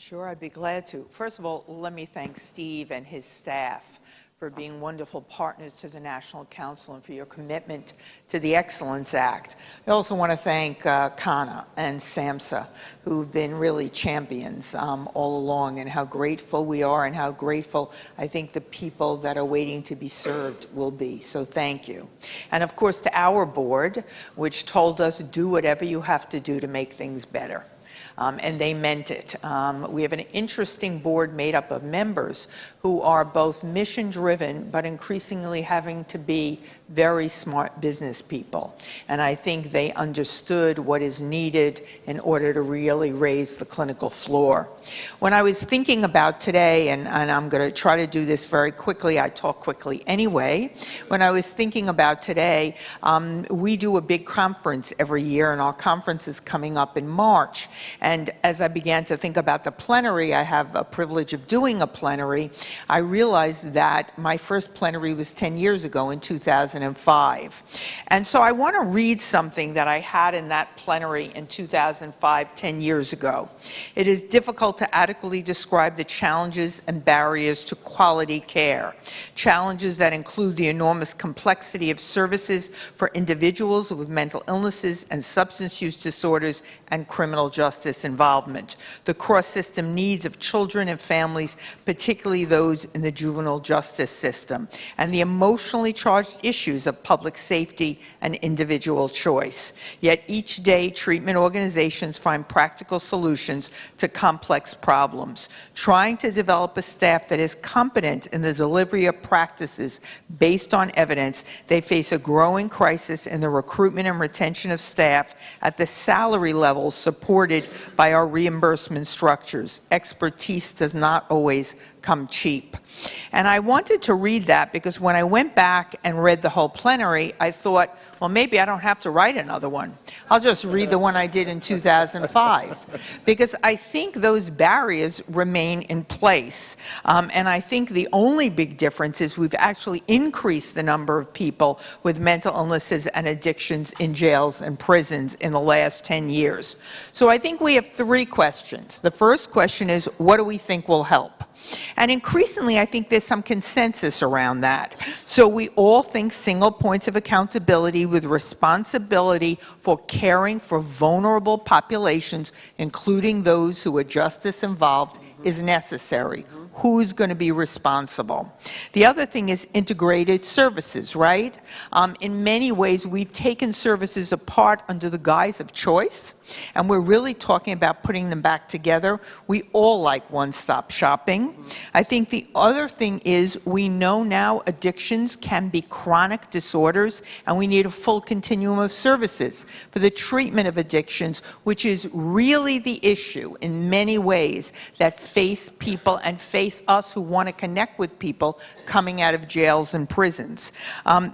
Sure, I'd be glad to. First of all, let me thank Steve and his staff for being wonderful partners to the National Council and for your commitment to the Excellence Act. I also want to thank Kana and SAMHSA, who've been really champions all along, and how grateful we are and how grateful I think the people that are waiting to be served will be. So thank you. And of course to our board, which told us do whatever you have to do to make things better. And they meant it. We have an interesting board made up of members who are both mission-driven, but increasingly having to be very smart business people. And I think they understood what is needed in order to really raise the clinical floor. When I was thinking about today, and I'm going to try to do this very quickly, I talk quickly anyway. When I was thinking about today, we do a big conference every year, and our conference is coming up in March. And as I began to think about the plenary, I have a privilege of doing a plenary, I realized that my first plenary was 10 years ago in 2005. And so I want to read something that I had in that plenary in 2005, 10 years ago. It is difficult to adequately describe the challenges and barriers to quality care. Challenges that include the enormous complexity of services for individuals with mental illnesses and substance use disorders and criminal justice involvement, the cross-system needs of children and families, particularly those in the juvenile justice system, and the emotionally charged issues of public safety and individual choice. Yet each day, treatment organizations find practical solutions to complex problems. Trying to develop a staff that is competent in the delivery of practices based on evidence, they face a growing crisis in the recruitment and retention of staff at the salary level supported by our reimbursement structures. Expertise does not always come cheap. And I wanted to read that because when I went back and read the whole plenary, I thought, well, maybe I don't have to write another one. I'll just read the one I did in 2005, because I think those barriers remain in place. And I think the only big difference is we've actually increased the number of people with mental illnesses and addictions in jails and prisons in the last 10 years. So I think we have three questions. The first question is, what do we think will help? And increasingly, I think there's some consensus around that. So we all think single points of accountability with responsibility for caring for vulnerable populations, including those who are justice involved, is necessary. Who's going to be responsible? The other thing is integrated services, right? In many ways, we've taken services apart under the guise of choice, and we're really talking about putting them back together. We all like one-stop shopping. I think the other thing is we know now addictions can be chronic disorders, and we need a full continuum of services for the treatment of addictions, which is really the issue in many ways that face people and face us who want to connect with people coming out of jails and prisons.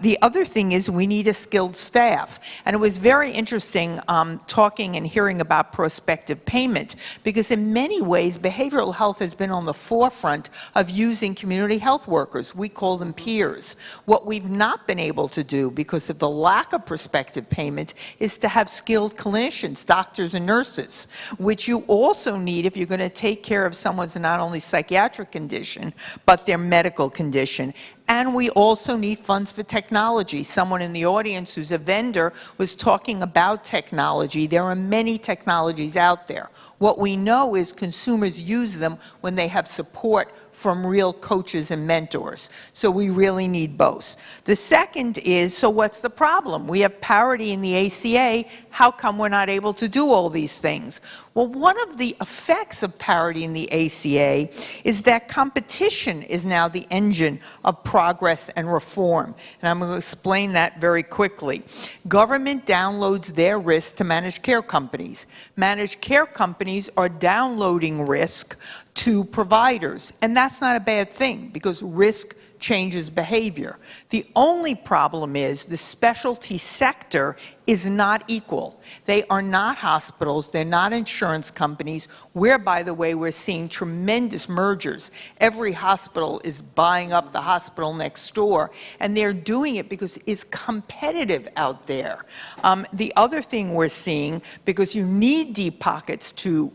The other thing is we need a skilled staff. And it was very interesting talking and hearing about prospective payment, because in many ways behavioral health has been on the forefront of using community health workers. We call them peers. What we've not been able to do because of the lack of prospective payment is to have skilled clinicians, doctors and nurses, which you also need if you're going to take care of someone's not only psychiatric condition, but their medical condition. And we also need funds for technology. Someone in the audience who's a vendor was talking about technology. There are many technologies out there. What we know is consumers use them when they have support from real coaches and mentors. So we really need both. The second is, so what's the problem? We have parity in the ACA. How come we're not able to do all these things? Well, one of the effects of parity in the ACA is that competition is now the engine of progress and reform. And I'm going to explain that very quickly. Government downloads their risk to managed care companies. Managed care companies are downloading risk to providers. And that's not a bad thing, because risk changes behavior. The only problem is the specialty sector is not equal. They are not hospitals. They're not insurance companies, where, by the way, we're seeing tremendous mergers. Every hospital is buying up the hospital next door, and they're doing it because it's competitive out there. The other thing we're seeing, because you need deep pockets to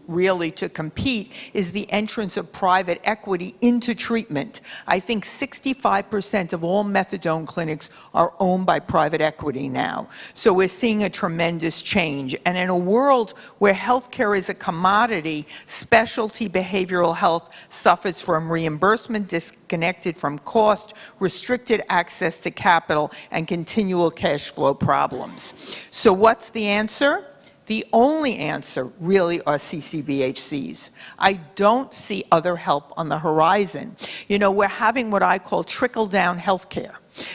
compete, is the entrance of private equity into treatment. I think 65% of all methadone clinics are owned by private equity now. So we're seeing a tremendous change. And in a world where healthcare is a commodity, specialty behavioral health suffers from reimbursement disconnected from cost, restricted access to capital, and continual cash flow problems. So what's the answer? The only answer really are CCBHCs. I don't see other help on the horizon. You know, we're having what I call trickle-down healthcare,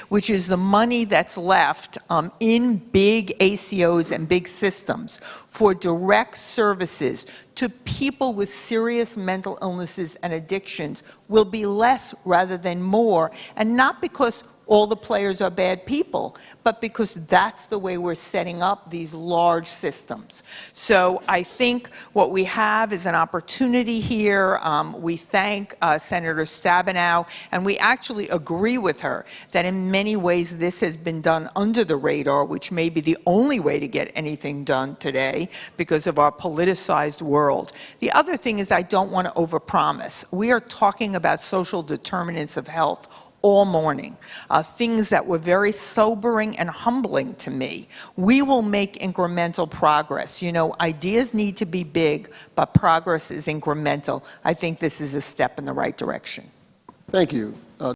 which is the money that's left in big ACOs and big systems for direct services to people with serious mental illnesses and addictions will be less rather than more, and not because all the players are bad people, but because that's the way we're setting up these large systems. So I think what we have is an opportunity here. We thank Senator Stabenow, and we actually agree with her that in many ways this has been done under the radar, which may be the only way to get anything done today because of our politicized world. The other thing is I don't want to overpromise. We are talking about social determinants of health all morning, things that were very sobering and humbling to me. We will make incremental progress. You know, ideas need to be big, but progress is incremental. I think this is a step in the right direction. Thank you.